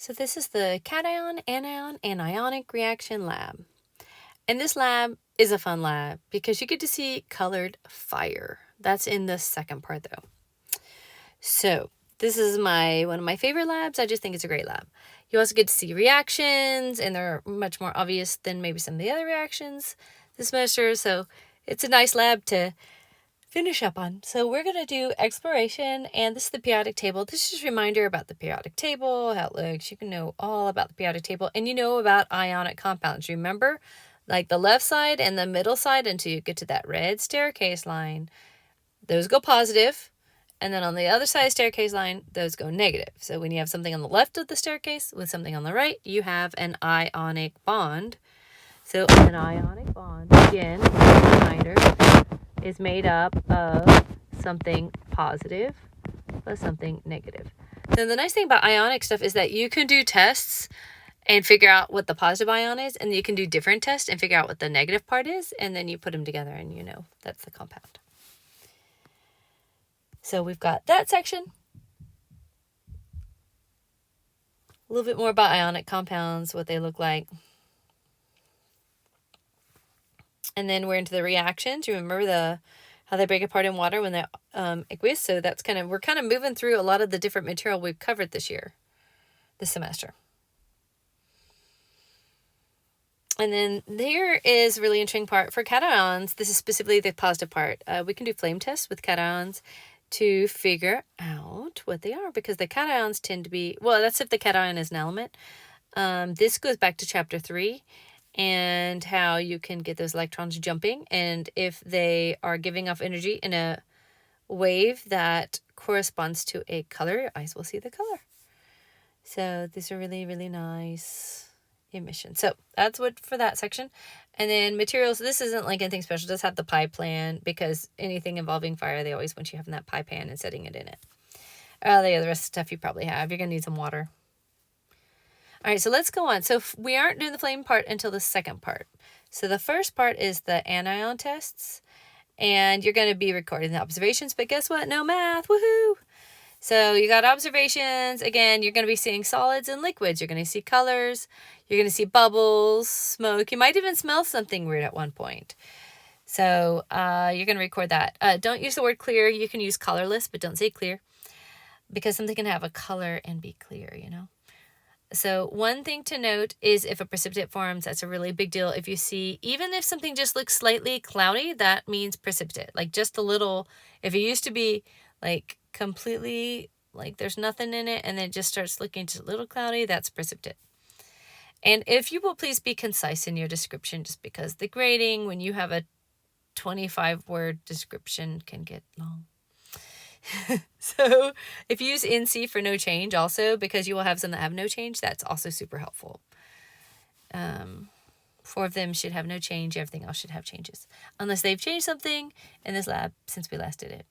So this is the cation, anion, and ionic reaction lab. And this lab is a fun lab because you get to see colored fire. That's in the second part though. So this is one of my favorite labs. I just think it's a great lab. You also get to see reactions, and they're much more obvious than maybe some of the other reactions this semester. So it's a nice lab to finish up on. So we're going to do exploration, and this is the periodic table. This is just a reminder about the periodic table, how it looks. You can know all about the periodic table, and you know about ionic compounds. Remember, like the left side and the middle side until you get to that red staircase line. Those go positive, and then on the other side of the staircase line, those go negative. So when you have something on the left of the staircase with something on the right, you have an ionic bond. So an ionic bond, again, reminder, is made up of something positive plus something negative. So the nice thing about ionic stuff is that you can do tests and figure out what the positive ion is, and you can do different tests and figure out what the negative part is, and then you put them together and you know that's the compound. So we've got that section. A little bit more about ionic compounds, what they look like. And then we're into the reactions. Remember how they break apart in water when they're aqueous. So that's we're kind of moving through a lot of the different material we've covered this semester. And then there is a really interesting part for cations. This is specifically the positive part. We can do flame tests with cations to figure out what they are, because the cations tend to be, well, that's if the cation is an element. This goes back to chapter 3 and how you can get those electrons jumping, and if they are giving off energy in a wave that corresponds to a color, your eyes will see the color. So these are really, really nice emissions. So that's what for that section. And then materials, this isn't like anything special, just have the pie plan, because anything involving fire, they always want you having that pie pan and setting it in it. The other rest of stuff you probably have. You're going to need some water. All right, so let's go on. So we aren't doing the flame part until the second part. So the first part is the anion tests, and you're going to be recording the observations, but guess what? No math, woohoo! So you got observations. Again, you're going to be seeing solids and liquids. You're going to see colors. You're going to see bubbles, smoke. You might even smell something weird at one point. So you're going to record that. Don't use the word clear. You can use colorless, but don't say clear, because something can have a color and be clear, you know. So one thing to note is if a precipitate forms, that's a really big deal. If you see, even if something just looks slightly cloudy, that means precipitate. Like just a little, if it used to be like completely, like there's nothing in it, and then it just starts looking just a little cloudy, that's precipitate. And if you will please be concise in your description, just because the grading, when you have a 25-word description, can get long. So if you use NC for no change also, because you will have some that have no change, that's also super helpful. 4 of them should have no change. Everything else should have changes, unless they've changed something in this lab since we last did it.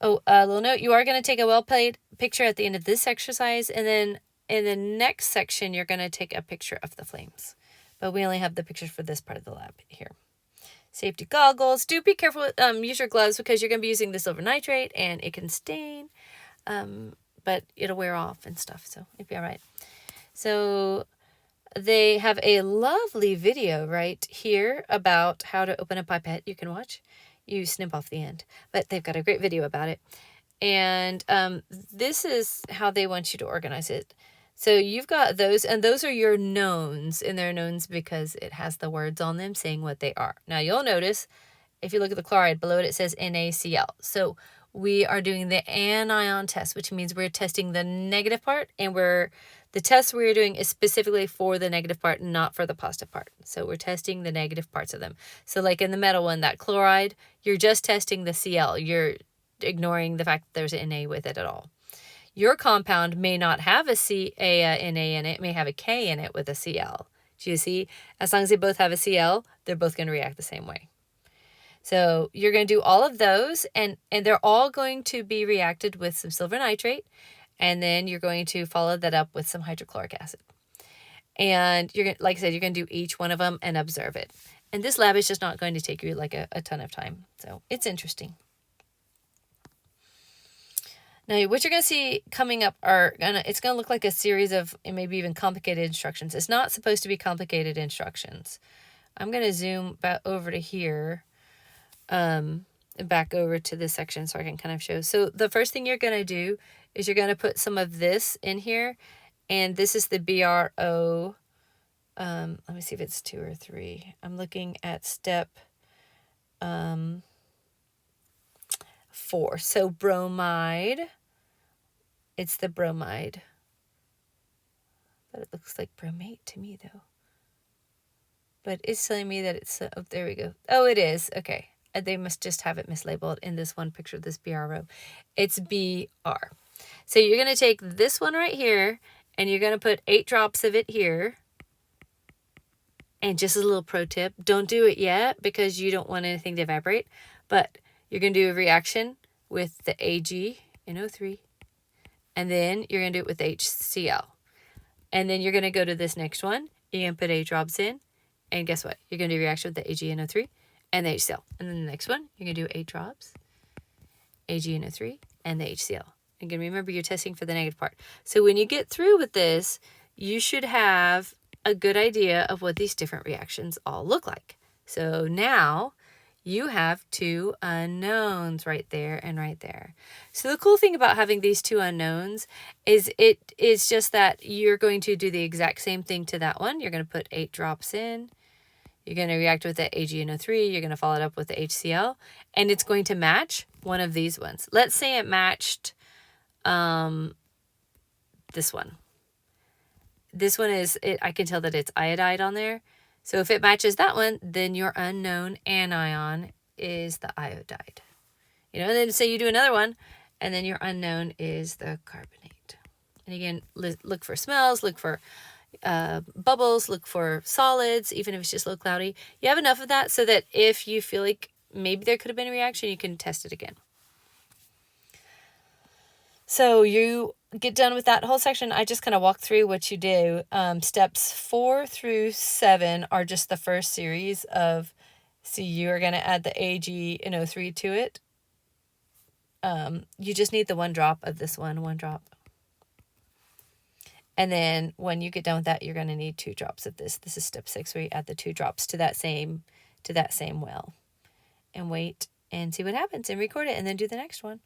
Oh, a little note, you are going to take a well-played picture at the end of this exercise, and then in the next section, you're going to take a picture of the flames. But we only have the pictures for this part of the lab here. Safety goggles. Do be careful. Use your gloves, because you're going to be using the silver nitrate and it can stain, but it'll wear off and stuff, so it'll be all right. So they have a lovely video right here about how to open a pipette you can watch. You snip off the end, but they've got a great video about it. And this is how they want you to organize it. So you've got those, and those are your knowns, and they're knowns because it has the words on them saying what they are. Now you'll notice, if you look at the chloride below it, it says NaCl. So we are doing the anion test, which means we're testing the negative part, and the test we're doing is specifically for the negative part, not for the positive part. So we're testing the negative parts of them. So like in the metal one, that chloride, you're just testing the Cl. You're ignoring the fact that there's an Na with it at all. Your compound may not have a Na in it. It may have a K in it with a Cl. Do you see? As long as they both have a Cl, they're both going to react the same way. So you're going to do all of those, and they're all going to be reacted with some silver nitrate, and then you're going to follow that up with some hydrochloric acid. And you're going, like I said, you're going to do each one of them and observe it. And this lab is just not going to take you like a ton of time. So it's interesting. Now, what you're going to see coming up are it's going to look like a series of maybe even complicated instructions. It's not supposed to be complicated instructions. I'm going to zoom back over to here, back over to this section so I can kind of show. So the first thing you're going to do is you're going to put some of this in here, and this is the BRO. Let me see if it's 2 or 3. I'm looking at step 4. So bromide. It's the bromide. But it looks like bromate to me, though. But it's telling me that it's... oh, there we go. Oh, it is. Okay. They must just have it mislabeled in this one picture, this BRO. It's BR. So you're going to take this one right here, and you're going to put 8 drops of it here. And just a little pro tip, don't do it yet because you don't want anything to evaporate. But you're going to do a reaction with the AgNO3. And then you're going to do it with HCl. And then you're going to go to this next one. You're going to put 8 drops in. And guess what? You're going to do a reaction with the AgNO3 and the HCl. And then the next one, you're going to do 8 drops, AgNO3, and the HCl. Again, remember you're testing for the negative part. So when you get through with this, you should have a good idea of what these different reactions all look like. So now you have 2 unknowns right there and right there. So the cool thing about having these 2 unknowns is it is just that you're going to do the exact same thing to that one. You're going to put 8 drops in. You're going to react with the AgNO3. You're going to follow it up with the HCl. And it's going to match one of these ones. Let's say it matched this one. This one is, I can tell that it's iodide on there. So if it matches that one, then your unknown anion is the iodide. You know, and then say you do another one, and then your unknown is the carbonate. And again, look for smells, look for bubbles, look for solids, even if it's just a little cloudy. You have enough of that so that if you feel like maybe there could have been a reaction, you can test it again. So you get done with that whole section. I just kind of walk through what you do. Steps 4 through 7 are just the first series of, so you are going to add the AgNO3 to it. You just need the 1 drop of this one drop. And then when you get done with that, you're going to need 2 drops of this. This is step 6 where you add the 2 drops to that same well. And wait and see what happens and record it and then do the next one.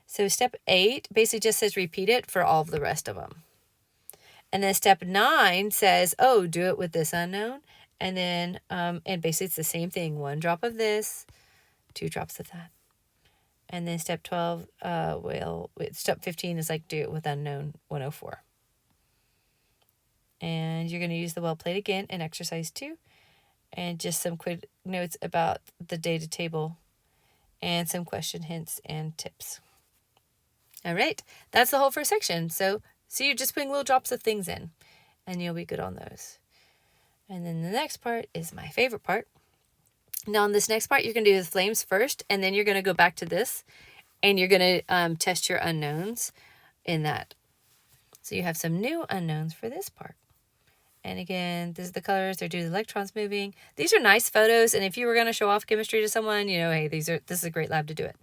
So step 8 basically just says repeat it for all of the rest of them. And then step 9 says, oh, do it with this unknown. And then, and basically it's the same thing. 1 drop of this, 2 drops of that. And then step 12, step 15 is like do it with unknown 104. And you're going to use the well plate again in exercise 2. And just some quick notes about the data table and some question hints and tips. All right, that's the whole first section. So you're just putting little drops of things in, and you'll be good on those. And then the next part is my favorite part. Now, on this next part, you're going to do the flames first, and then you're going to go back to this, and you're going to test your unknowns in that. So you have some new unknowns for this part. And again, this is the colors. They're due to the electrons moving. These are nice photos, and if you were going to show off chemistry to someone, you know, hey, this is a great lab to do it.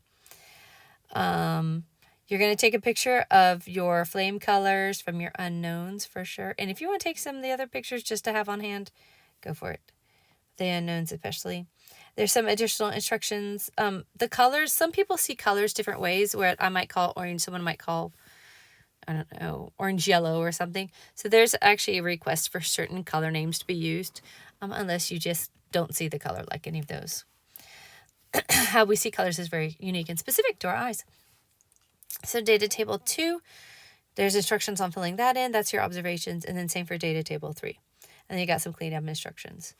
You're going to take a picture of your flame colors from your unknowns for sure. And if you want to take some of the other pictures just to have on hand, go for it. The unknowns especially. There's some additional instructions. The colors, some people see colors different ways, where I might call orange, someone might call, I don't know, orange yellow or something. So there's actually a request for certain color names to be used, unless you just don't see the color like any of those. How we see colors is very unique and specific to our eyes. So data table 2, there's instructions on filling that in. That's your observations. And then same for data table 3. And then you got some cleanup instructions.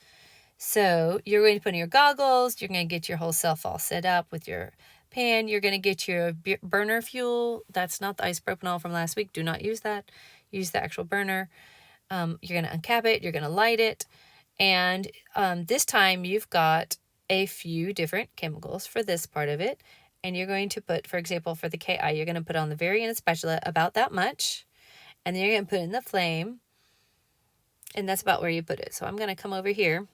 So you're going to put in your goggles. You're going to get your whole self all set up with your pan. You're going to get your burner fuel. That's not the isopropanol from last week. Do not use that. Use the actual burner. You're going to uncap it. You're going to light it. And this time you've got a few different chemicals for this part of it. And you're going to put, for example, for the Ki, you're going to put on the very end of the spatula about that much. And then you're going to put it in the flame. And that's about where you put it. So I'm going to come over here.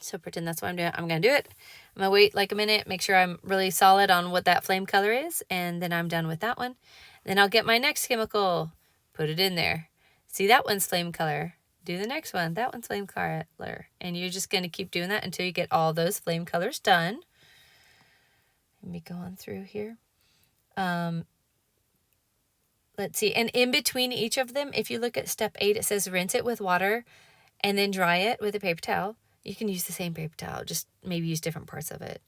So pretend that's what I'm doing. I'm going to do it. I'm going to wait like a minute, make sure I'm really solid on what that flame color is, and then I'm done with that one. Then I'll get my next chemical, put it in there. See, that one's flame color. Do the next one. That one's flame color. And you're just going to keep doing that until you get all those flame colors done. Let me go on through here. Let's see. And in between each of them, if you look at step 8, it says rinse it with water and then dry it with a paper towel. You can use the same paper towel, just maybe use different parts of it.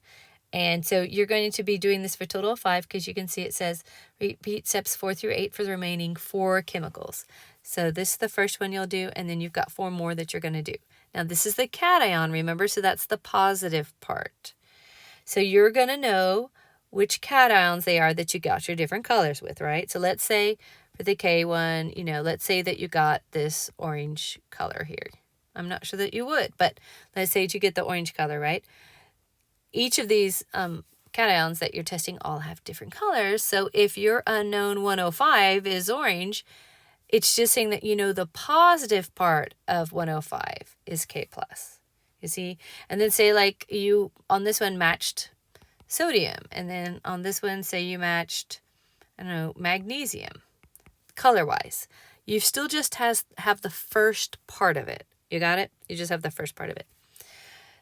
And so you're going to be doing this for a total of 5 because you can see it says repeat steps 4 through 8 for the remaining 4 chemicals. So this is the first one you'll do, and then you've got 4 more that you're going to do. Now this is the cation, remember? So that's the positive part. So you're going to know which cations they are that you got your different colors with, right? So let's say for the K one, you know, let's say that you got this orange color here. I'm not sure that you would, but let's say that you get the orange color, right? Each of these cations that you're testing all have different colors. So if your unknown 105 is orange, it's just saying that you know the positive part of 105 is K+. You see? And then say like you on this one matched sodium, and then on this one say you matched, I don't know, magnesium, color-wise. You still just have the first part of it. You got it? You just have the first part of it.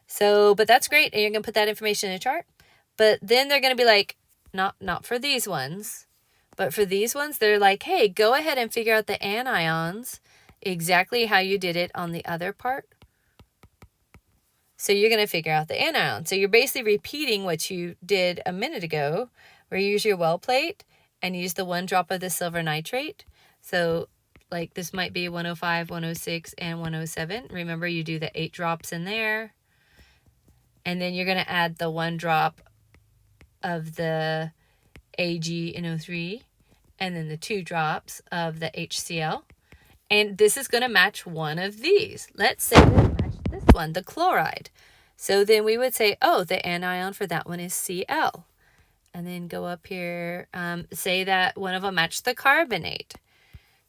So, but that's great, and you're going to put that information in a chart. But then they're going to be like, not for these ones, but for these ones, they're like, hey, go ahead and figure out the anions exactly how you did it on the other part. So you're going to figure out the anion. So you're basically repeating what you did a minute ago, where you use your well plate and use the 1 drop of the silver nitrate. So like this might be 105, 106, and 107. Remember, you do the 8 drops in there. And then you're going to add the 1 drop of the AgNO3, and then the 2 drops of the HCl. And this is going to match one of these. Let's say that it matched this one, the chloride. So then we would say, oh, the anion for that one is Cl. And then go up here, say that one of them matched the carbonate.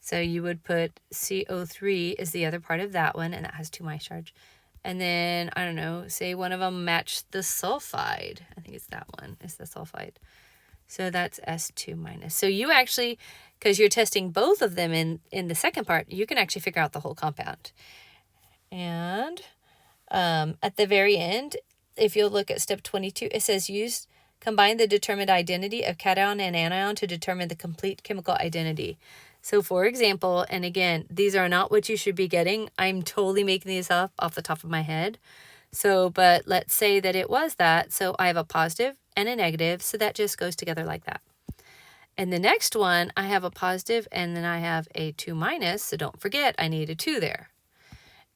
So you would put CO3 is the other part of that one, and that has 2 minus charge. And then, I don't know, say one of them matched the sulfide. I think it's that one. It's the sulfide. So that's S2 minus. So you actually, because you're testing both of them in the second part, you can actually figure out the whole compound. And at the very end, if you'll look at step 22, it says combine the determined identity of cation and anion to determine the complete chemical identity. So for example, and again, these are not what you should be getting. I'm totally making these up off the top of my head. So, but let's say that it was that. So I have a positive and a negative. So that just goes together like that. And the next one, I have a positive and then I have a 2 minus. So don't forget, I need a 2 there.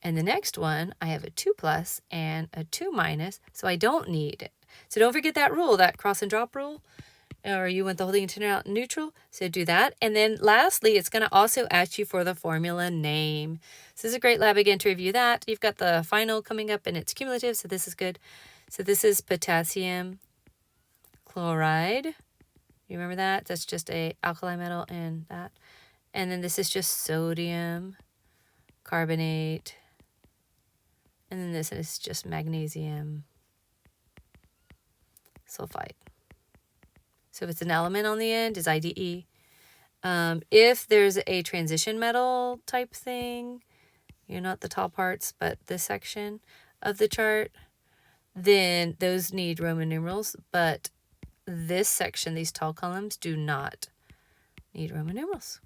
And the next one, I have a 2 plus and a 2 minus. So I don't need it. So don't forget that rule, that cross and drop rule. Or you want the whole thing to turn out neutral, so do that. And then lastly, it's going to also ask you for the formula name. So this is a great lab again to review that. You've got the final coming up and it's cumulative, so this is good. So this is potassium chloride. You remember that? That's just a alkali metal and that. And then this is just sodium carbonate. And then this is just magnesium sulfide. So if it's an element on the end, is IDE. If there's a transition metal type thing, not the tall parts, but this section of the chart, then those need Roman numerals. But this section, these tall columns, do not need Roman numerals.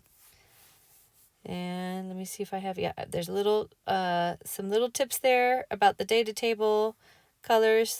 And let me see if I have, there's some little tips there about the data table, colors,